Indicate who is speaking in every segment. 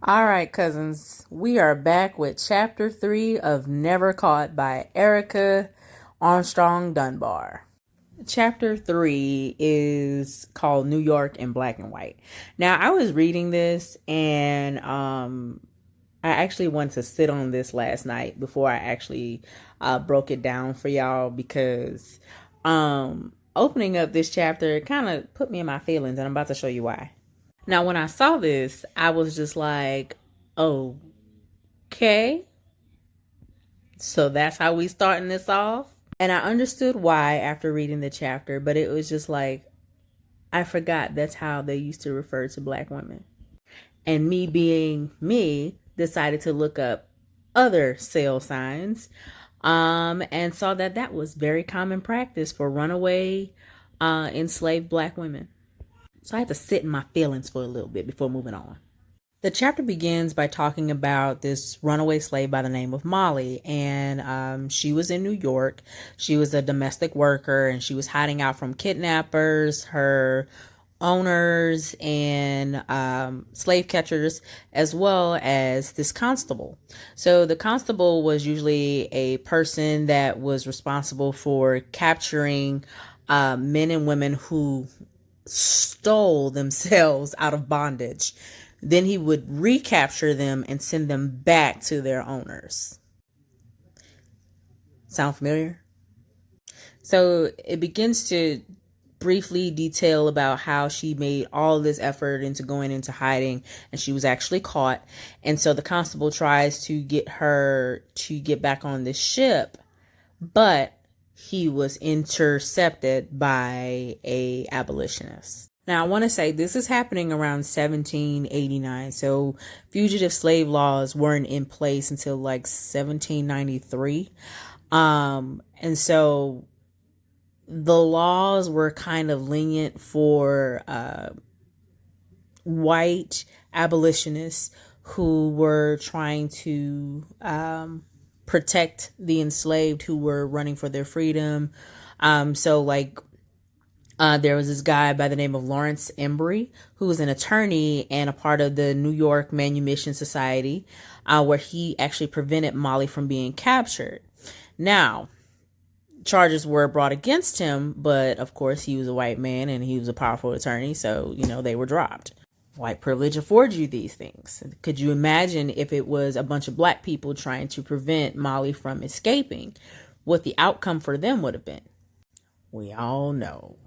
Speaker 1: All right, cousins, we are back with chapter 3 of Never Caught by Erica Armstrong Dunbar. Chapter 3 is called New York in Black and White. Now, I was reading this and I actually wanted to sit on this last night before I actually broke it down for y'all because opening up this chapter kind of put me in my feelings, and I'm about to show you why. Now, when I saw this, I was just like, okay, so that's how we starting this off. And I understood why after reading the chapter, but it was just like, I forgot that's how they used to refer to Black women. And me being me, decided to look up other sale signs and saw that that was very common practice for runaway enslaved Black women. So I had to sit in my feelings for a little bit before moving on. The chapter begins by talking about this runaway slave by the name of Molly, and she was in New York. She was a domestic worker, and she was hiding out from kidnappers, her owners, and slave catchers, as well as this constable. So the constable was usually a person that was responsible for capturing men and women who stole themselves out of bondage. Then he would recapture them and send them back to their owners. Sound familiar? So it begins to briefly detail about how she made all this effort into going into hiding, and she was actually caught. And so the constable tries to get her to get back on the ship, but he was intercepted by a abolitionist. Now, I want to say this is happening around 1789. So fugitive slave laws weren't in place until like 1793. And so the laws were kind of lenient for white abolitionists who were trying to protect the enslaved who were running for their freedom. So like there was this guy by the name of Lawrence Embry, who was an attorney and a part of the New York Manumission Society, where he actually prevented Molly from being captured. Now, charges were brought against him, but of course he was a white man and he was a powerful attorney, so, they were dropped. White privilege affords you these things. Could you imagine if it was a bunch of Black people trying to prevent Molly from escaping? What the outcome for them would have been? We all know.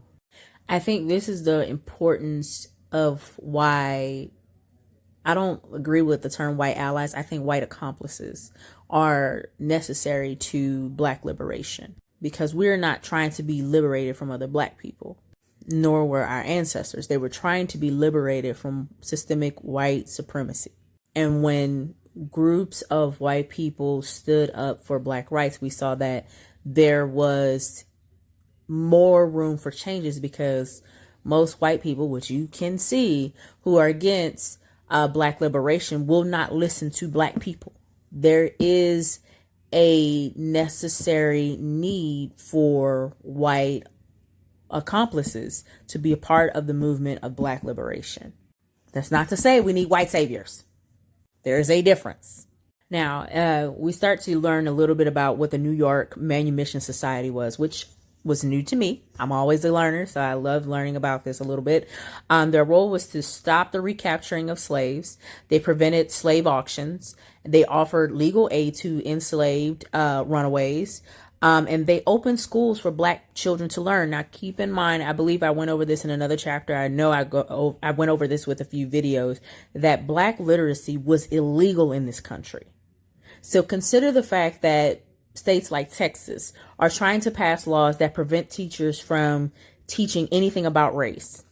Speaker 1: I think this is the importance of why I don't agree with the term white allies. I think white accomplices are necessary to Black liberation, because we're not trying to be liberated from other Black people, nor were our ancestors. They were trying to be liberated from systemic white supremacy. And when groups of white people stood up for Black rights, we saw that there was more room for changes, because most white people, which you can see, who are against Black liberation, will not listen to Black people. There is a necessary need for white accomplices to be a part of the movement of Black liberation. That's not to say we need white saviors. There is a difference. Now, we start to learn a little bit about what the New York Manumission Society was, which was new to me. I'm always a learner, so I love learning about this a little bit. Their role was to stop the recapturing of slaves. They prevented slave auctions. They offered legal aid to enslaved runaways. And they opened schools for Black children to learn. Now, keep in mind, I believe I went over this in another chapter. I know I went over this with a few videos, that Black literacy was illegal in this country. So consider the fact that states like Texas are trying to pass laws that prevent teachers from teaching anything about race.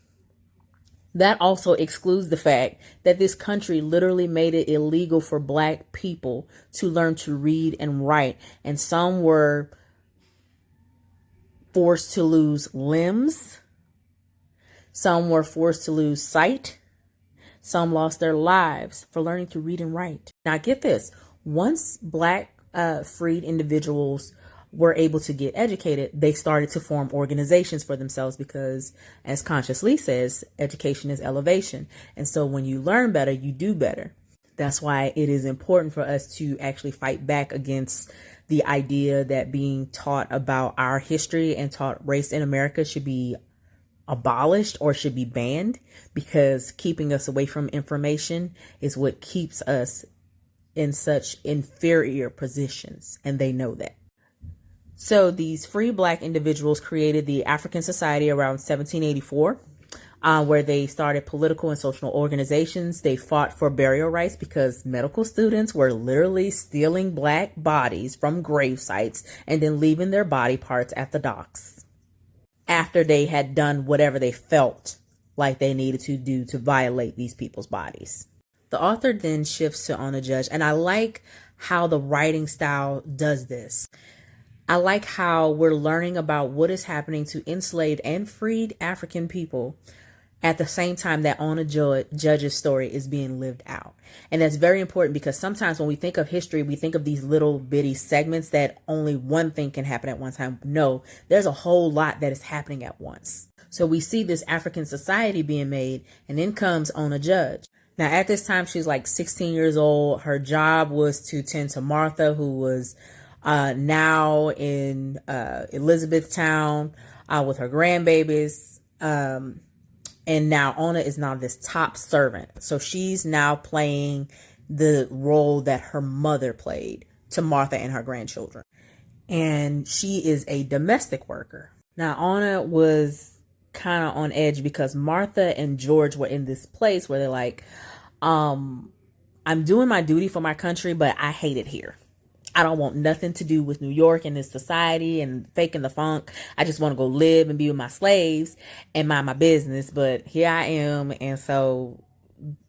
Speaker 1: That also excludes the fact that this country literally made it illegal for Black people to learn to read and write. And some were forced to lose limbs. Some were forced to lose sight. Some lost their lives for learning to read and write. Now get this, once Black freed individuals were able to get educated, they started to form organizations for themselves, because, as Conscious Lee says, education is elevation. And so when you learn better, you do better. That's why it is important for us to actually fight back against the idea that being taught about our history and taught race in America should be abolished or should be banned, because keeping us away from information is what keeps us in such inferior positions, and they know that. So these free Black individuals created the African Society around 1784. Where they started political and social organizations. They fought for burial rights because medical students were literally stealing Black bodies from grave sites and then leaving their body parts at the docks after they had done whatever they felt like they needed to do to violate these people's bodies. The author then shifts to Onna Judge, and I like how the writing style does this. I like how we're learning about what is happening to enslaved and freed African people at the same time that Onna Judge's story is being lived out. And that's very important, because sometimes when we think of history, we think of these little bitty segments that only one thing can happen at one time. No, there's a whole lot that is happening at once. So we see this African society being made, and then comes Onna Judge. Now, at this time, she's like 16 years old. Her job was to tend to Martha, who was now in Elizabethtown with her grandbabies. And now Onna is now this top servant. So she's now playing the role that her mother played to Martha and her grandchildren. And she is a domestic worker. Now, Onna was kind of on edge because Martha and George were in this place where they're like, I'm doing my duty for my country, but I hate it here. I don't want nothing to do with New York and this society and faking the funk. I just want to go live and be with my slaves and mind my business. But here I am. And so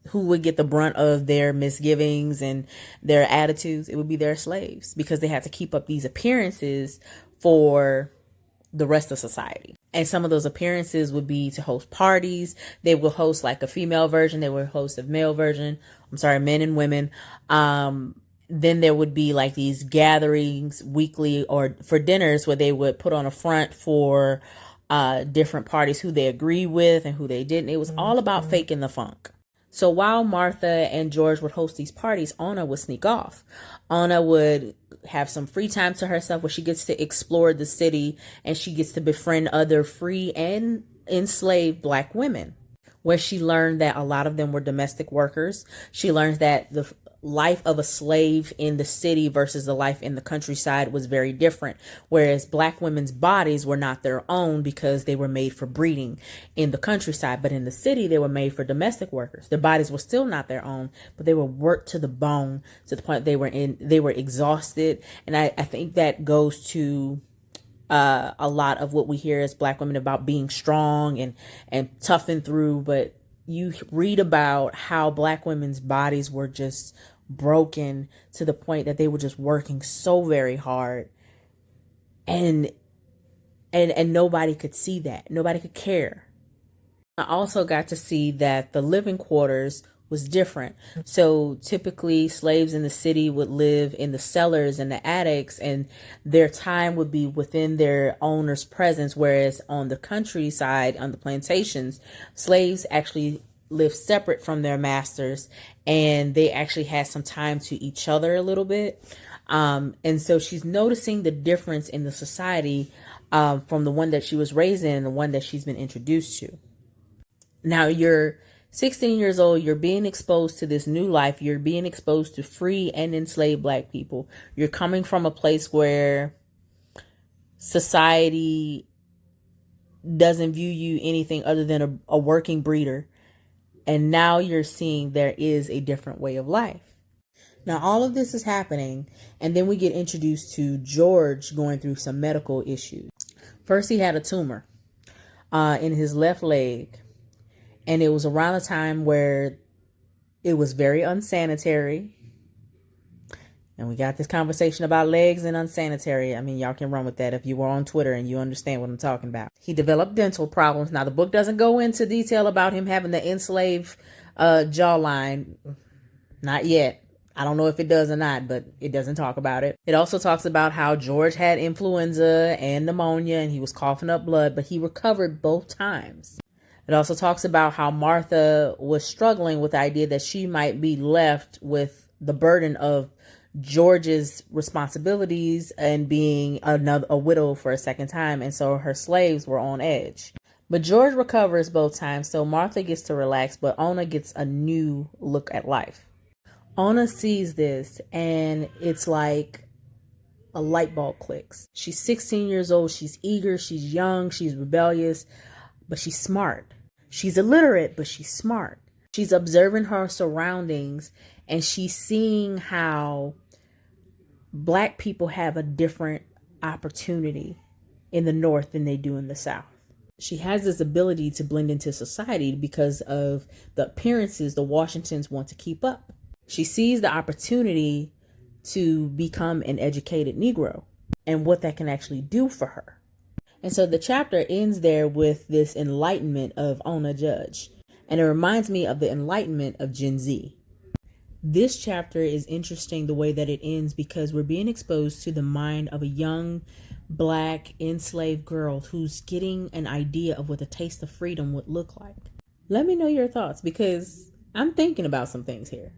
Speaker 1: who would get the brunt of their misgivings and their attitudes? It would be their slaves, because they had to keep up these appearances for the rest of society. And some of those appearances would be to host parties. They will host like a female version. They would host a male version. I'm sorry, men and women. Then there would be like these gatherings weekly or for dinners where they would put on a front for different parties who they agreed with and who they didn't. It was all about faking the funk. So while Martha and George would host these parties, Onna would sneak off. Onna would have some free time to herself where she gets to explore the city and she gets to befriend other free and enslaved Black women, where she learned that a lot of them were domestic workers. She learns that the life of a slave in the city versus the life in the countryside was very different, whereas Black women's bodies were not their own because they were made for breeding in the countryside, but in the city they were made for domestic workers. Their bodies were still not their own, but they were worked to the bone to the point they were exhausted. And I think that goes to a lot of what we hear as Black women about being strong and toughing through. But you read about how Black women's bodies were just broken to the point that they were just working so very hard, and nobody could see that. Nobody could care. I also got to see that the living quarters was different. So typically slaves in the city would live in the cellars and the attics, and their time would be within their owner's presence. Whereas on the countryside, on the plantations, slaves actually lived separate from their masters, and they actually had some time to each other a little bit. And so she's noticing the difference in the society from the one that she was raised in and the one that she's been introduced to. Now you're 16 years old, you're being exposed to this new life. You're being exposed to free and enslaved Black people. You're coming from a place where society doesn't view you anything other than a working breeder. And now you're seeing there is a different way of life. Now, all of this is happening. And then we get introduced to George going through some medical issues. First, he had a tumor in his left leg. And it was around a time where it was very unsanitary. And we got this conversation about legs and unsanitary. I mean, y'all can run with that if you were on Twitter and you understand what I'm talking about. He developed dental problems. Now, the book doesn't go into detail about him having the enslaved jawline. Not yet. I don't know if it does or not, but it doesn't talk about it. It also talks about how George had influenza and pneumonia and he was coughing up blood, but he recovered both times. It also talks about how Martha was struggling with the idea that she might be left with the burden of George's responsibilities and being a widow for a second time. And so her slaves were on edge. But George recovers both times, so Martha gets to relax, but Onna gets a new look at life. Onna sees this, and it's like a light bulb clicks. She's 16 years old. She's eager. She's young. She's rebellious, but she's smart. She's illiterate, but she's smart. She's observing her surroundings, and she's seeing how Black people have a different opportunity in the North than they do in the South. She has this ability to blend into society because of the appearances the Washingtons want to keep up. She sees the opportunity to become an educated Negro and what that can actually do for her. And so the chapter ends there with this enlightenment of Onna Judge. And it reminds me of the enlightenment of Gen Z. This chapter is interesting the way that it ends because we're being exposed to the mind of a young Black enslaved girl who's getting an idea of what the taste of freedom would look like. Let me know your thoughts because I'm thinking about some things here.